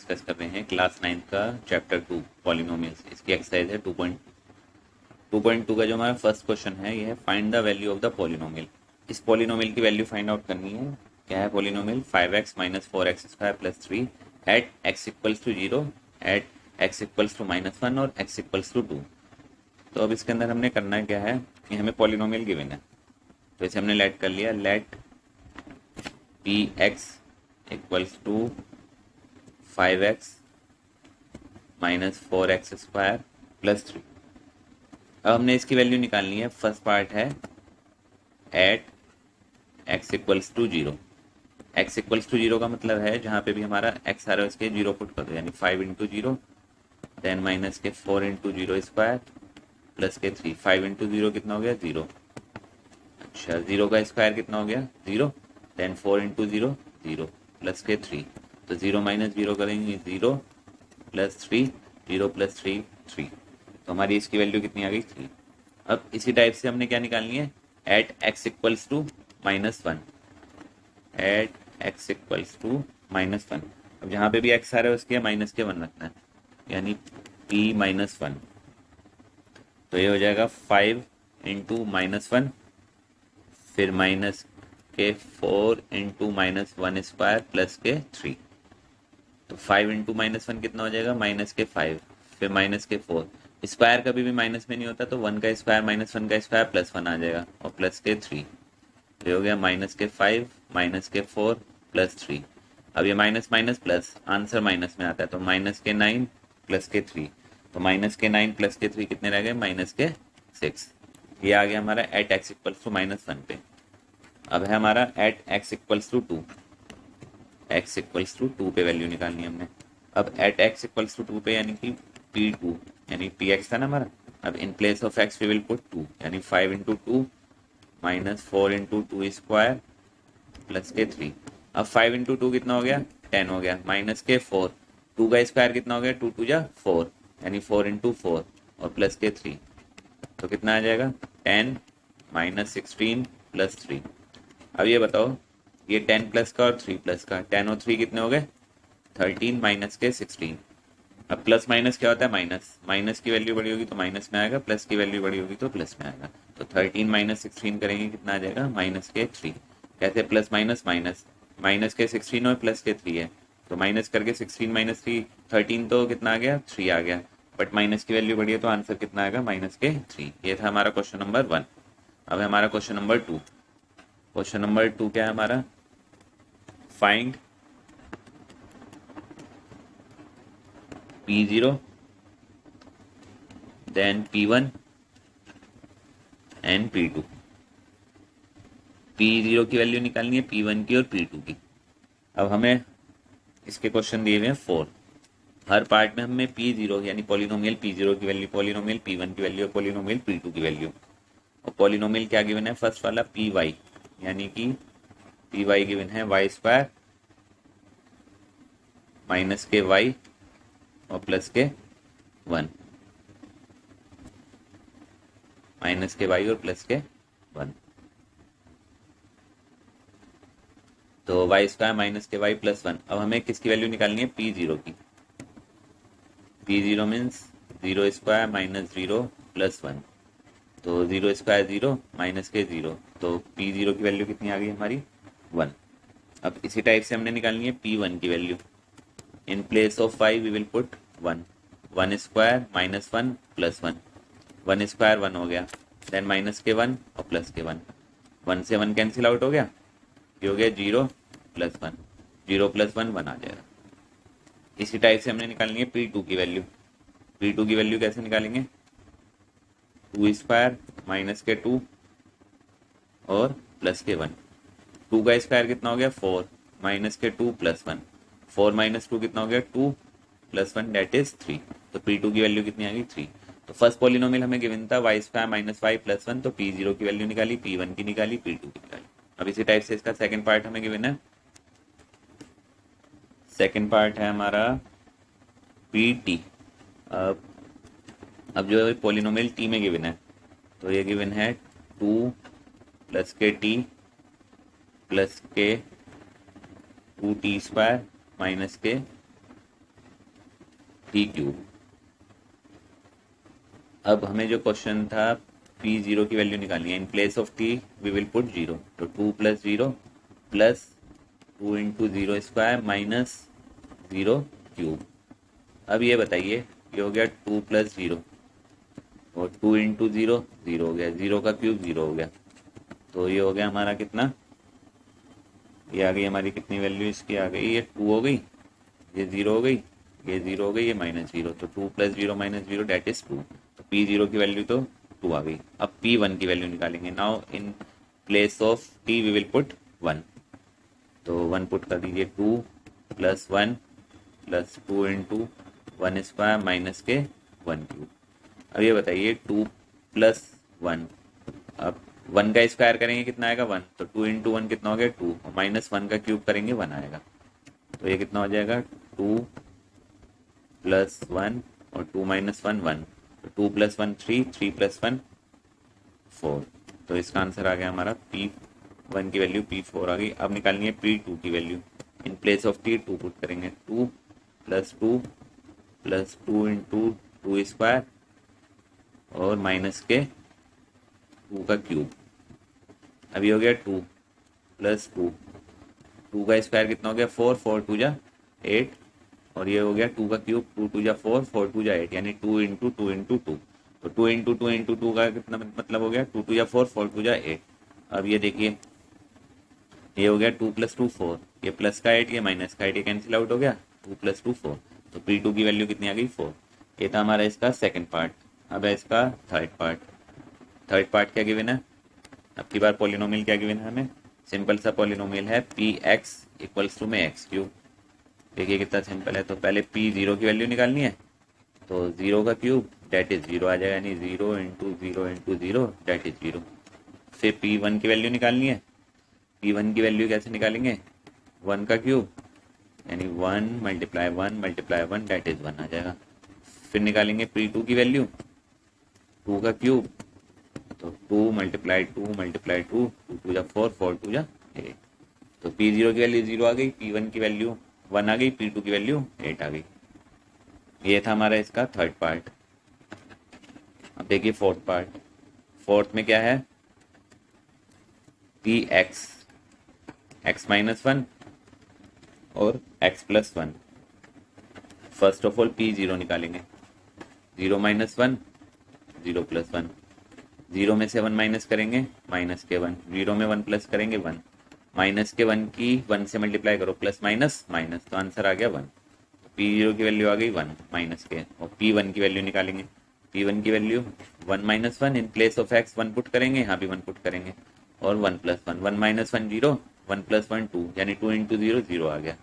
Discuss कर रहे हैं क्लास 9 का चैप्टर 2 पॉलिनोमियल्स। इसकी एक्सरसाइज है 2.2 का जो हमारा फर्स्ट क्वेश्चन है ये है find the value of the polynomial. इस पॉलिनोमियल की वैल्यू फाइंड आउट करनी है। क्या है polynomial? 5x minus 4x² plus 3 at x equals to 0, at x equals to -1 और x इक्वल्स टू 2। तो अब इसके अंदर हमने करना क्या है कि हमें पॉलिनोमियल गिवन है, तो इसे हमने लेट कर लिया। Let P x equals to 5x minus 4x² plus 3। अब हमने इसकी वैल्यू निकालनी है। फर्स्ट पार्ट है at x equals to 0। x equals to 0 का मतलब है जहाँ पे भी हमारा x आ रहा है उसके 0 पुट कर दो, यानी 5 इंटू 0, देन माइनस के 4 इंटू 0² प्लस के 3। 5 इंटू 0 कितना हो गया? 0। अच्छा, 0 का स्क्वायर कितना हो गया? 0, देन 4 इंटू 0 0 प्लस के 3। तो 0 माइनस 0 करेंगे 0 प्लस 3, 0 प्लस 3 3। तो हमारी इसकी वैल्यू कितनी आ गई? 3। अब इसी टाइप से हमने क्या निकालनी है? At x equals to -1। At x equals to -1। अब जहाँ पे भी x आ रहा है उसके माइनस के 1 रखना है, यानी p -1। तो ये हो जाएगा 5 इंटू -1, फिर माइनस के 4 इंटू -1² प्लस के 3। तो 5 इंटू -1 कितना हो जाएगा? माइनस के 5, फिर माइनस के 4। स्क्वायर कभी भी माइनस में नहीं होता, तो 1 का स्क्वायर -1 का स्क्वायर +1 आ जाएगा, और प्लस के 3। ये हो गया माइनस के 5 माइनस के 4 प्लस 3। अब ये minus minus plus, answer minus में आता है, तो माइनस के 9 प्लस के 3। तो माइनस के 9 प्लस के 3 कितने रह गए? माइनस के 6। ये आ गया हमारा एट x इक्वल्स टू -1 पे। अब है हमारा at x equals to 2। x equals to 2 पे वैल्यू निकालनी है हमने। अब एट x इक्वल्स टू 2 पे यानी कि p2, यानी px था ना हमारा। अब in place of x we will put 2, यानी 5 इंटू 2 माइनस 4 इंटू 2² प्लस के 3। अब 5 इंटू 2 कितना हो गया? 10 हो गया, माइनस के 4। 2 का स्क्वायर कितना हो गया? 2 2 जा 4, यानी 4 इंटू 4 और प्लस के 3। तो कितना आ जाएगा? 10 माइनस 16 प्लस 3। अब ये बताओ, ये 10 प्लस का और 3 प्लस का, 10 और 3 कितने हो गए? 13 माइनस के 16। अब प्लस माइनस क्या होता है? माइनस। माइनस की वैल्यू बड़ी होगी तो माइनस में आएगा, प्लस की वैल्यू बड़ी होगी तो प्लस में आएगा। तो 13 माइनस 16 करेंगे, कितना आ जाएगा? माइनस के 3। कैसे? प्लस माइनस माइनस, माइनस के 16 और प्लस के 3 है, तो माइनस करके 16 माइनस 3, 13 तो कितना आ गया? 3 आ गया, बट माइनस की वैल्यू बढ़ी है तो आंसर कितना आएगा? माइनस के 3। ये था हमारा क्वेश्चन नंबर 1। अब है हमारा क्वेश्चन नंबर 2। क्वेश्चन नंबर 2 क्या है हमारा? Find P0 then P1 and P2। P0 की वैल्यू निकालनी है, P1 की और P2 की। अब हमें इसके क्वेश्चन दिए हुए हैं 4। हर पार्ट में हमें P0 यानी पॉलिनोमियल P0 की वैल्यू, पॉलिनोमियल P1 की वैल्यू और पॉलिनोमियल P2 की वैल्यू। और पॉलिनोमियल क्या गिवन है? फर्स्ट वाला Py, यानी कि Py गिवन है y² माइनस के y और प्लस के 1, माइनस के y और प्लस के 1। तो y² माइनस के y प्लस 1। अब हमें किसकी वैल्यू निकालनी है? P0 की। P0 means 0² minus 0 plus 1। तो 0² 0 माइनस के 0, तो P0 की वैल्यू कितनी आ गई हमारी? 1। अब इसी टाइप से हमने निकालनी है P1 की value. In place of 5 we will put 1। 1² minus 1 plus 1, 1² 1 हो गया, देन माइनस के 1 और प्लस के 1। 1 से 1 कैंसिल आउट हो गया, ये हो गया 0 प्लस 1, 0 प्लस 1 1 आ जाएगा। इसी टाइप से हमने निकालनी है P2 की वैल्यू। P2 की वैल्यू कैसे निकालेंगे? 2² माइनस के 2 और प्लस के 1। 2 का स्क्वायर कितना हो गया? 4 माइनस के 2 प्लस 1। 4 माइनस 2 कितना हो गया? 2 प्लस 1 डेट इज 3। तो P2 की वैल्यू कितनी आ गई? 3। तो फर्स्ट पॉलिनोमियल हमें गिवन था y² माइनस y प्लस 1, तो P0 की वैल्यू निकाली, P1 की निकाली, P2 की निकाली। अब इसी टाइप से इसका सेकंड पार्ट हमें गिवन है। सेकंड पार्ट है हमारा PT। अब जो है पॉलिनोमियल T में गिवन है, तो ये गिवन है 2 प्लस के T प्लस के 2t² माइनस के टी क्यूब। अब हमें जो क्वेश्चन था पी जीरो की वैल्यू निकालनी है, इन place of T V will put zero, तो 2 + 0 प्लस 2 × 0² माइनस 0³ अब ये बताइए, ये हो गया 2 + 0 और 2 × 0 0 हो गया, 0 का क्यूब 0 हो गया, तो ये हो गया हमारा कितना, ये आ गई हमारी कितनी वैल्यू इसकी आ गई, ये 2 हो गई, ये 0 हो गई, ये 0 हो गई, ये -0, तो 2 + 0 -0 डेट इज 2। तो पी जीरो की वैल्यू तो 2 आ गई। अब पी वन की वैल्यू निकालेंगे। Now in place of T V will put 1, तो 1 पुट कर दीजिए, 2 + 1 + 2 × 1² माइनस के 1³ अब ये बताइए 2 + 1, अब 1 का स्क्वायर करेंगे कितना आएगा 1, तो 2 × 1 कितना हो गया 2, और -1 का क्यूब करेंगे 1 आएगा, तो ये कितना हो जाएगा 2 + 1 और 2 - 1 1, तो 2 + 1 3, 3 + 1 4, तो इसका आंसर आ गया हमारा P1 की वैल्यू P4 आ गई। अब निकालनी है P2 की value, in place of T 2 put करेंगे, 2 + 2 + 2 × 2² और माइनस के 2 का क्यूब, अभी हो गया 2 + 2, 2 का स्क्वायर कितना हो गया 4, 4 × 2 = 8, और ये हो गया 2 का क्यूब, 2 × 2 = 4, 4 × 2 = 8, यानी 2 × 2 × 2, तो 2 × 2 × 2 का कितना मतलब हो गया 2 × 2 = 4, 4 × 2 = 8। अब ये देखिए, ये हो गया 2 + 2 4, ये प्लस का 8, ये माइनस का 8, ये कैंसिल आउट हो गया, 2 + 2 4, तो P2 की वैल्यू कितनी आ गई 4। ये था हमारा इसका सेकंड पार्ट। अब है इसका थर्ड पार्ट। थर्ड पार्ट क्या गिवन है, अब की बार पॉलिनोमियल क्या गिवन है हमें, सिंपल सा पॉलिनोमियल है Px = में x³। देखिए कितना सिंपल है, तो पहले P0 की वैल्यू निकालनी है, तो 0 का क्यूब डेट इज 0 आ जाएगा, यानी 0 × 0 × 0 डेट इज 0। फिर P1 की वैल्यू निकालनी है, P1 की वैल्यू कैसे निकालेंगे, 1 का क्यूब यानी 1 × 1 × 1 डेट इज 1 आ जाएगा। फिर निकालेंगे P2 की वैल्यू, 2 का क्यूब, तो 2 × 2 × 2, 2 × 4, 4 × 2 = 8, तो P0 की वैल्यू 0 आ गई, P1 की वैल्यू 1 आ गई, P2 की वैल्यू 8 आ गई। ये था हमारा इसका थर्ड पार्ट। अब देखिए फोर्थ पार्ट। फोर्थ में क्या है, Px x-1 और x + 1। First of all P0 निकालेंगे, 0 - 1 0 + 1, 0 में से 1 माइनस करेंगे माइनस के 1, 0 में 1 प्लस करेंगे 1, माइनस के 1 की 1 से मल्टीप्लाई करो, प्लस माइनस माइनस, तो आंसर आ गया 1। P0 की वैल्यू आ गई 1 माइनस के, और P1 की वैल्यू निकालेंगे, P1 की value 1 - 1, in place of x 1 put करेंगे, यहाँ भी 1 पुट करेंगे, और 1 + 1, 1 - 1 0, 1 + 1 2, यानी 2 × 0 0 आ गया।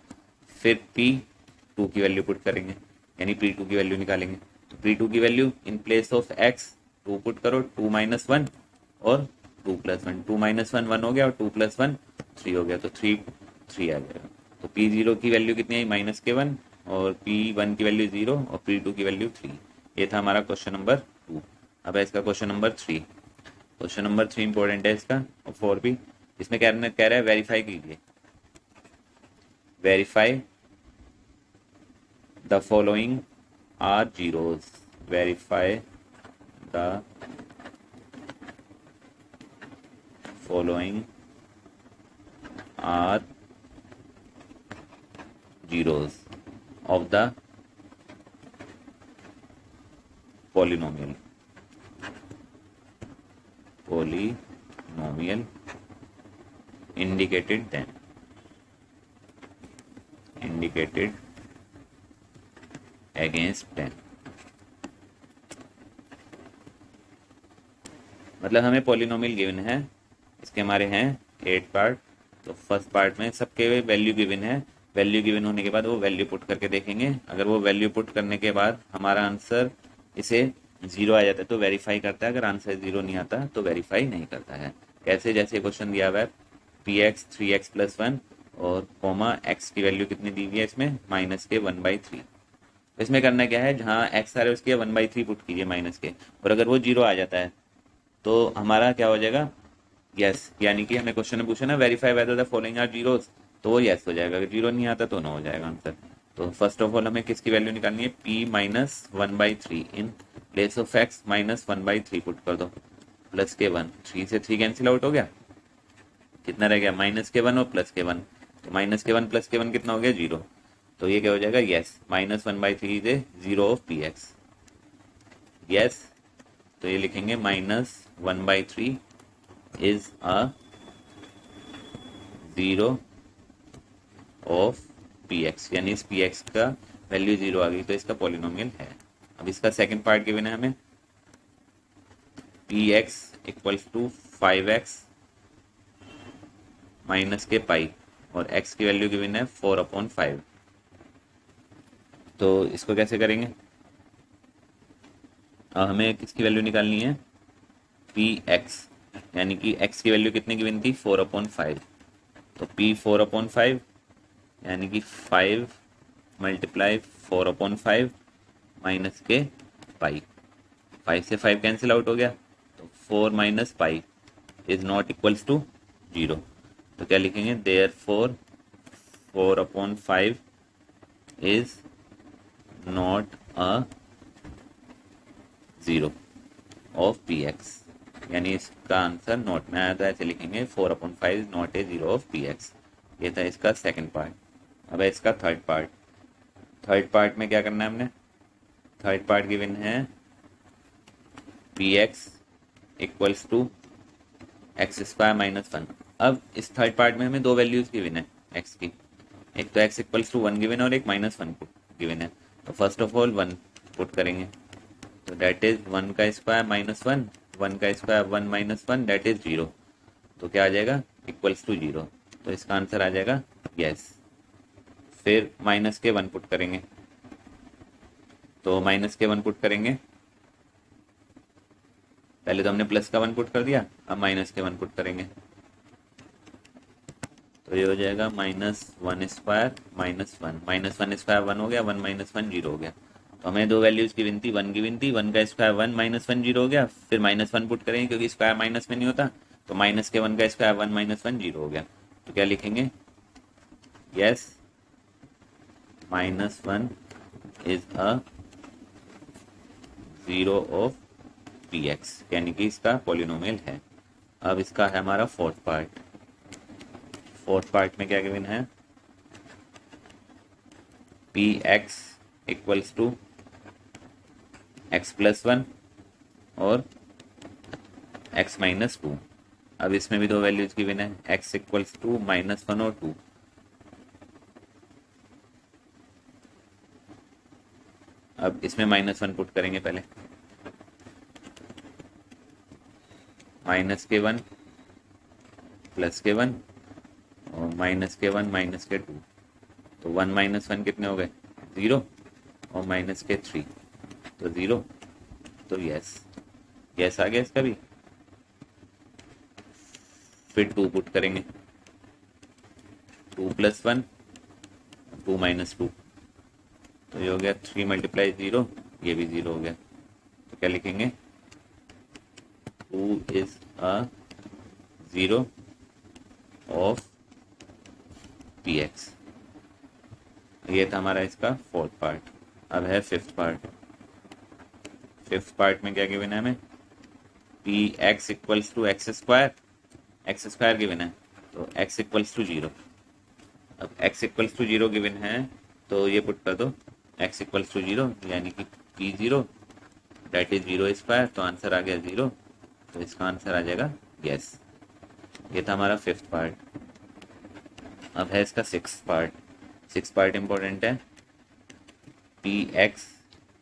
फिर P2 की वैल्यू पुट करेंगे, यानी P2 की वैल्यू निकालेंगे, तो P2 की value in place of x 2 put करो, 2 - 1 और 2 + 1, 2 - 1 1 हो गया, और 2 + 1 3 हो गया, तो 3 3 आ जाएगा। तो P0 की वैल्यू कितनी आई -1, और P1 की वैल्यू 0 और P2 की वैल्यू 3। ये था हमारा क्वेश्चन नंबर 2। अब है इसका question number 3। Question number 3 important है इसका, और 4 भी। इसमें कह रहा है वेरीफाई कीजिए, verify the following are zeros, verify the following are zeros of the polynomial indicated against 10। मतलब हमें पॉलिनोमियल गिवन है, इसके हमारे हैं 8 पार्ट। तो फर्स्ट पार्ट में सबके वैल्यू गिवन है, वैल्यू गिवन होने के बाद वो वैल्यू पुट करके देखेंगे, अगर वो वैल्यू पुट करने के बाद हमारा आंसर इसे 0 आ जाता है तो वेरीफाई करता है, अगर आंसर 0 नहीं आता तो वेरीफाई नहीं करता है। कैसे, जैसे क्वेश्चन दिया हुआ है Px 3x + 1 और कोमा x की वैल्यू कितनी दी हुई है इसमें -1/3। इसमें करना क्या है, जहाँ x आ रहा है उसके 1/3 पुट कीजिए माइनस के, और अगर वो 0 आ जाता है तो हमारा क्या हो जाएगा, यस, यानी कि हमें क्वेश्चन में पूछा ना verify whether the following are zeros, तो वो यस हो जाएगा, अगर 0 नहीं आता तो नो हो जाएगा आंसर। तो फर्स्ट ऑफ ऑल हमें किसकी वैल्यू निकालनी है, p minus 1/3 in place of x minus 1/3 put कर दो, प्लस के 1, 3 से 3 कैंसिल आउट हो गया, कितना रह गया माइनस के 1 और प्लस के 1, तो माइनस के 1 प्लस के 1 कितना हो गया 0, तो ये क्या हो जाएगा, yes minus 1/3 is a 0 of P x, yes, तो ये लिखेंगे minus 1/3 is a 0 of P x, यानी इस पी एक्स का वैल्यू 0 आ गई तो इसका पॉलिनोमियल है। अब इसका सेकंड पार्ट गिवन है हमें, P x equals to 5x minus के पाई, और x की वैल्यू गिवन है 4/5, तो इसको कैसे करेंगे, अब हमें किसकी वैल्यू निकालनी है, पी एक्स, यानी कि x की वैल्यू कितनी गिवन थी 4/5, तो p 4/5 यानी कि 5 मल्टीप्लाई 4/5 माइनस के पाई, 5 से 5 कैंसिल आउट हो गया, तो 4 minus pi is not equals to 0, तो क्या लिखेंगे, there 4/5 is not a 0 of P x, यानी इसका आंसर नॉट में आया था, ऐसे लिखेंगे 4/5 is not a 0 of P x. ये था इसका सेकंड पार्ट। अब है इसका थर्ड पार्ट। थर्ड पार्ट में क्या करना है हमने, थर्ड पार्ट गिवन है P x equals to X square minus 1। अब इस थर्ड पार्ट में हमें दो वैल्यूज गिवन है एक्स की, एक तो एक्स इक्वल्स टू 1 गिवन है और एक -1 गिवन है, तो फर्स्ट ऑफ ऑल 1 पुट करेंगे, तो दैट इज 1 का स्क्वायर -1, 1 का स्क्वायर 1 - 1 दैट इज 0, तो क्या आ जाएगा इक्वल्स टू 0, तो इसका आंसर आ जाएगा यस। फिर माइनस के 1 पुट करेंगे, तो माइनस के 1 पुट करेंगे, पहले तो हमने प्लस का 1 पुट कर दिया, अब माइनस के 1 पुट करेंगे, तो ये हो जाएगा -1 स्क्वायर -1, -1 स्क्वायर 1 हो गया, 1 - 1 0 हो गया, तो हमें दो वैल्यूज की गिनती 1 की गिनती, 1 का स्क्वायर 1 -1 0 हो गया, फिर -1 पुट करेंगे क्योंकि स्क्वायर माइनस में नहीं होता, तो माइनस के 1 का स्क्वायर 1 -1 0 हो गया, तो क्या लिखेंगे, yes -1 is a 0 of P x, यानी कि इसका पॉलिनोमियल है। अब इसका है हमारा फोर्थ पार्ट। फोर्थ पार्ट में क्या गिवन है, P x equals to X plus 1 और एक्स माइनस 2। अब इसमें भी दो वैल्यूज गिवन है, एक्स इक्वल्स टू -1 और 2, अब इसमें -1 पुट करेंगे, पहले माइनस के 1 प्लस के 1 और माइनस के 1 माइनस के 2, तो 1 - 1 कितने हो गए 0 और माइनस के 3 तो 0, तो यस, यस आ गया इसका भी। फिर 2 पुट करेंगे, 2 + 1 2 - 2, तो ये हो गया 3 × 0, ये भी 0 हो गया, तो क्या लिखेंगे 2 is a 0 of P x. ये था हमारा इसका फोर्थ पार्ट। अब है फिफ्थ पार्ट। फिफ्थ पार्ट में क्या गिवन है हमें, P x equals to X square given है, तो एक्स इक्वल्स टू 0। अब एक्स इक्वल्स टू 0 गिवन है, तो ये पुट कर दो एक्स इक्वल्स टू 0, यानी कि पी 0 दैट इज 0 स्क्वायर, तो आंसर आ गया 0, तो इसका आंसर आ जाएगा यस। ये था हमारा फिफ्थ पार्ट। अब है इसका sixth part. Sixth part important है, पी एक्स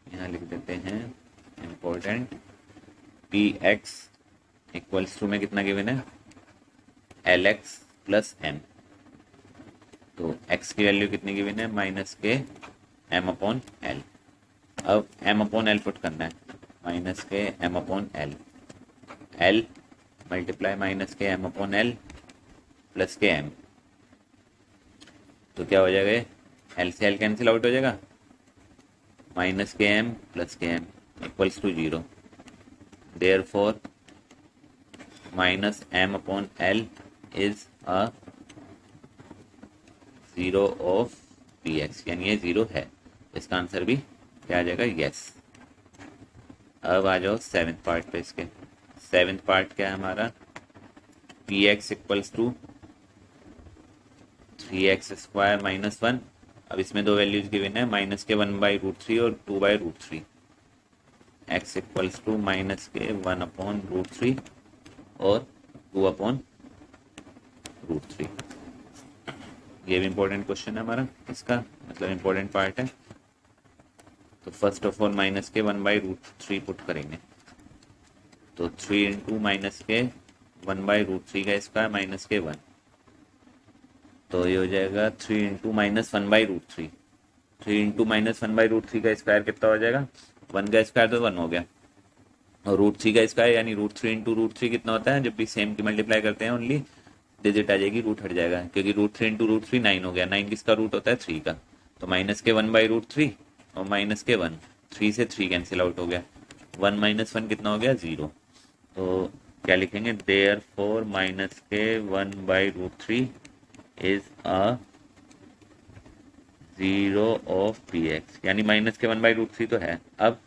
यहाँ लिख देते हैं important, P x equals to में कितना गिवन है एल एक्स प्लस एम, तो x की वैल्यू कितनी गिवन है माइनस के m/l। अब m/l पुट करना है, माइनस के m/l, l मल्टीप्लाई माइनस के m/l प्लस के m, तो क्या हो जाएगा l से l कैंसिल आउट हो जाएगा, माइनस के m प्लस के m equals to 0, therefore minus m/l is a 0 of P x, यानी ये 0 है। इसका आंसर भी क्या आ जाएगा, यस। अब आ जाओ सेवेंथ पार्ट पे। इसके सेवेंथ पार्ट क्या है हमारा, P x equals to 3x² -1। अब इसमें दो वैल्यूज गिवन है, माइनस के 1/√3 और 2/√3। x इक्वल्स टू माइनस के 1/√3 और 2/√3। ये भी इंपॉर्टेंट क्वेश्चन है हमारा, इसका मतलब इंपॉर्टेंट पार्ट है। तो फर्स्ट ऑफ ऑल माइनस के 1/√3 पुट करेंगे, तो 3 इंटू माइनस के 1/√3 का स्क्वायर माइनस के 1, तो ये हो जाएगा 3 इंटू माइनस 1/√3। 3 इंटू माइनस 1/√3 का स्क्वायर कितना हो जाएगा, 1 का स्क्वायर तो 1 हो गया, और √3 का स्क्वायर यानी √3 इंटू √3 कितना होता है, जब भी सेम की मल्टीप्लाई करते हैं ओनली डिजिट आ जाएगी, रूट हट जाएगा, क्योंकि √3 इंटू √3 9 हो गया। 9 किसका रूट होता है, 3 का। तो माइनस के 1/√3 और माइनस के 1, 3 से 3 कैंसिल आउट हो गया, 1 - 1 कितना हो गया, 0। तो क्या लिखेंगे, देयर फोर माइनस के 1/√3 is a 0 of P x, यानी माइनस के 1/√3 तो है। अब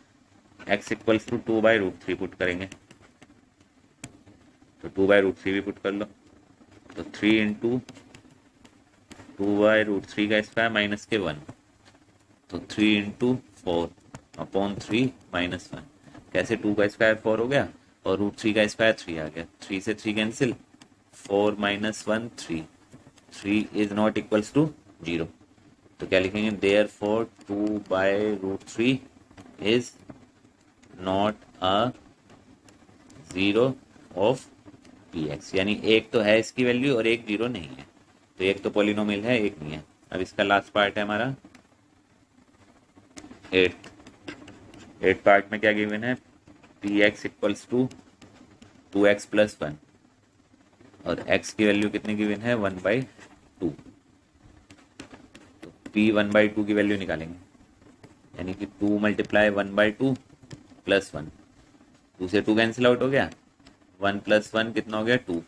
x इक्वल्स टू 2/√3 पुट करेंगे, तो 2/√3 भी पुट कर लो, तो 3 इंटू 2/√3 का स्क्वायर माइनस के 1, तो 3 इंटू 4/3 -1। कैसे, 2 का स्क्वायर 4 हो गया और √3 का स्क्वायर 3 आ गया, 3 से 3 cancel, 4 - 1 3, 3 is not equals to 0। तो क्या लिखेंगे, therefore 2/√3 is not a 0 of P x, यानी एक तो है इसकी वैल्यू और एक 0 नहीं है। तो एक तो पॉलिनोमियल है, एक नहीं है। अब इसका लास्ट पार्ट है हमारा एट पार्ट में क्या गिवन है, P x equals to 2x + 1 और x की वैल्यू कितनी गिवन है, 1/2। तो p 1/2 की वैल्यू निकालेंगे, यानी कि 2 × 1/2 + 1, 2 से 2 कैंसिल आउट हो गया, 1 + 1 कितना हो गया, 2।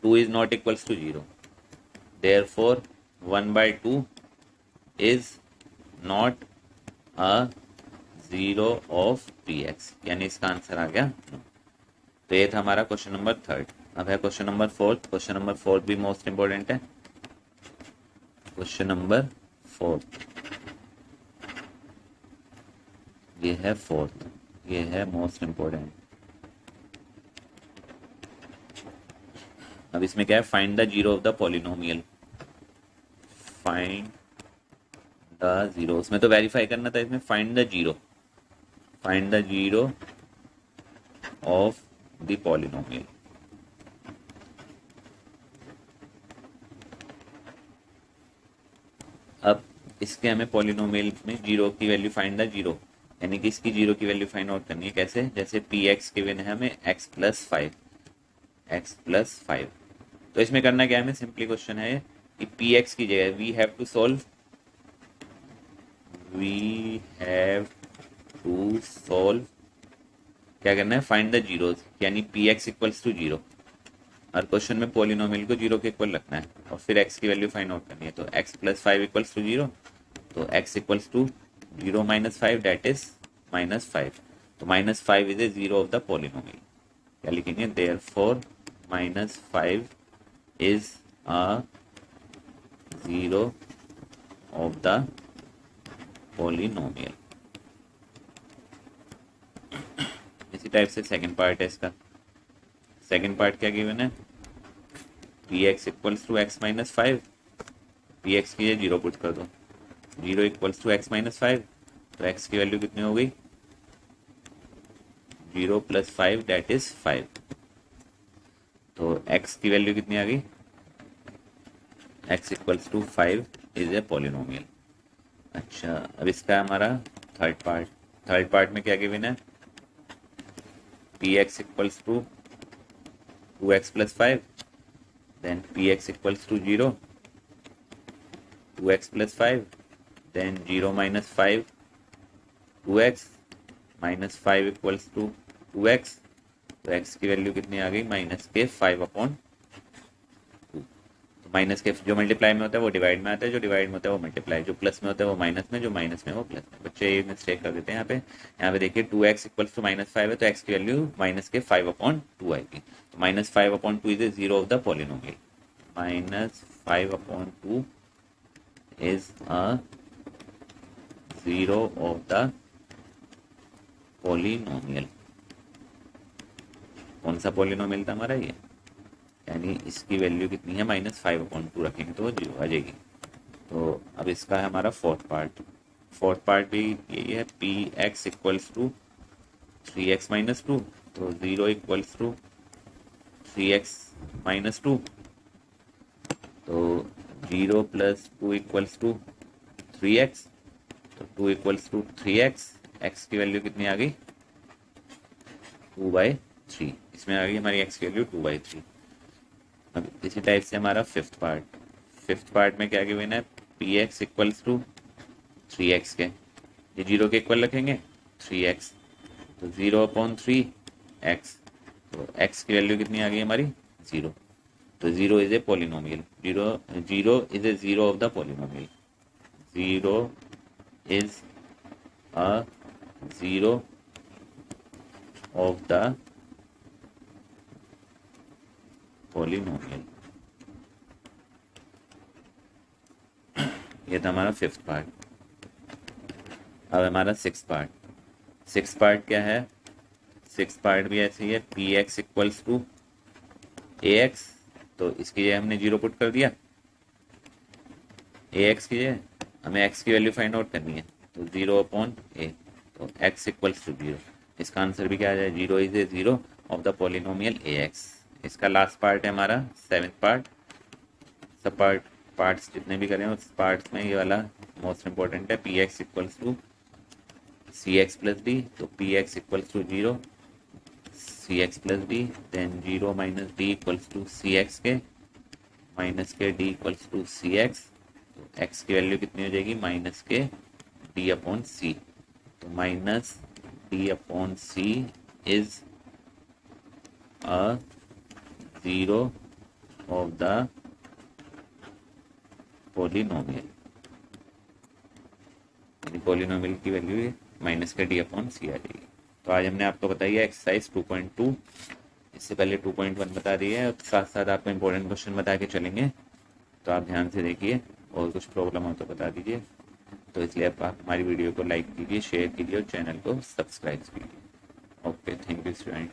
2 is not equals to 0, therefore 1/2 is not a 0 of P x, यानी इसका आंसर आ गया नो। तो ये था हमारा क्वेश्चन नंबर 3। अब है क्वेश्चन नंबर 4। क्वेश्चन नंबर 4 भी मोस्ट इंपॉर्टेंट है। क्वेश्चन नंबर 4 ये है 4th, ये है मोस्ट इंपॉर्टेंट। अब इसमें क्या है, find the zero of the polynomial. Find the zero, उसमें तो वेरीफाई करना था, इसमें find the zero, find the zero of the polynomial. अब इसके हमें पॉलिनोमियल में जीरो की वैल्यू फाइंड द जीरो, यानी कि इसकी जीरो की वैल्यू फाइंड आउट करनी है। कैसे, जैसे पी एक्स गिवन है हमें x + 5, x + 5। तो इसमें करना क्या है, हमें सिंपली क्वेश्चन है कि पी एक्स की जगह वी हैव टू सॉल्व क्या करना है, फाइंड द जीरोज, यानी पी एक्स इक्वल्स टू 0। और क्वेश्चन में पॉलिनोमियल को 0 के इक्वल रखना है और फिर x की वैल्यू फाइंड आउट करनी है। तो x + 5 इक्वल्स टू 0, तो x equals to 0 - 5 that is -5। तो -5 is a 0 of the polynomial. क्या लिखेंगे, therefore -5 is a 0 of the polynomial. इसी टाइप से सेकंड पार्ट है इसका। सेकंड पार्ट क्या गिवन है, P x equals to x - 5, p x की 0 पुट कर दो, 0 इक्वल्स टू x - 5, तो x की वैल्यू कितनी हो गई, 0 + 5 डेट इज 5। तो x की वैल्यू कितनी आ गई, x equals to 5 is a polynomial. अच्छा, अब इसका हमारा थर्ड पार्ट में क्या गिवन है, P x equals to 2x + 5, then px equals to 0, 2x + 5, then 0 - 5, 2x -5 equals to 2x। तो x की वैल्यू कितनी आ गई, -5/2। तो माइनस के जो मल्टीप्लाई में होता है वो डिवाइड में आता है, जो डिवाइड में होता है वो मल्टीप्लाई, जो प्लस में होता है वो माइनस में, जो माइनस में वो प्लस में। बच्चे ये मिस्टेक कर देते हैं यहाँ पे देखिए 2x इक्वल्स टू -5 है तो x की वैल्यू माइनस के 5/2 आएगी। तो -5/2 is a zero of the polynomial. -5/2 is a zero of the polynomial. कौन सा पॉलिनोमियल था हमारा ये, यानी इसकी वैल्यू कितनी है -5/2 रखेंगे तो वो जीरो आ जाएगी। तो अब इसका है हमारा फोर्थ पार्ट भी यही है, P x equals to 3x-2, तो 0 इक्वल्स टू 3x-2, तो 0 + 2 इक्वल्स टू 3x, तो 2 इक्वल्स टू 3x, x की वैल्यू कितनी आ गई 2/3, इसमें आ गई हमारी x की वैल्यू 2/3। अब इसी टाइप से हमारा फिफ्थ पार्ट में क्या गिवन है, P x equals to 3x के, ये 0 के इक्वल रखेंगे 3x, तो 0/3x, तो x की वैल्यू कितनी आ गई हमारी 0, तो 0 is a polynomial, 0 is a zero of the polynomial, 0 is a zero of the polynomial. ये था हमारा फिफ्थ पार्ट। अब हमारा सिक्स पार्ट क्या है, सिक्स पार्ट भी ऐसे ही है, P x equals to a x, तो इसकी जगह हमने 0 पुट कर दिया, ए एक्स की जगह हमें x की वैल्यू फाइंड आउट करनी है, तो 0/a, तो x इक्वल्स टू 0। इसका आंसर भी क्या आ जाए, 0 is a zero of the polynomial ax। इसका लास्ट पार्ट है हमारा सेवेंथ पार्ट। सब पार्ट्स जितने भी करें उस पार्ट्स में ये वाला मोस्ट इंपॉर्टेंट है, P x equals to C X plus D, तो P x equals to 0 C X plus D, then 0 - d equals to C X के माइनस के d equals to C X, तो x की value कितनी हो जाएगी minus के d/c, तो -d/c is a zero of the polynomial, यानी पॉलिनोमियल की वैल्यू माइनस के d/c आ जाएगी। तो आज हमने आपको बताई है एक्सरसाइज 2.2, इससे पहले 2.1 बता दी है, साथ साथ आपको इंपॉर्टेंट क्वेश्चन बता के चलेंगे, तो आप ध्यान से देखिए, और कुछ प्रॉब्लम हो तो बता दीजिए। तो इसलिए आप हमारी वीडियो को लाइक कीजिए, शेयर कीजिए और चैनल को सब्सक्राइब कीजिए। Okay, thank you student.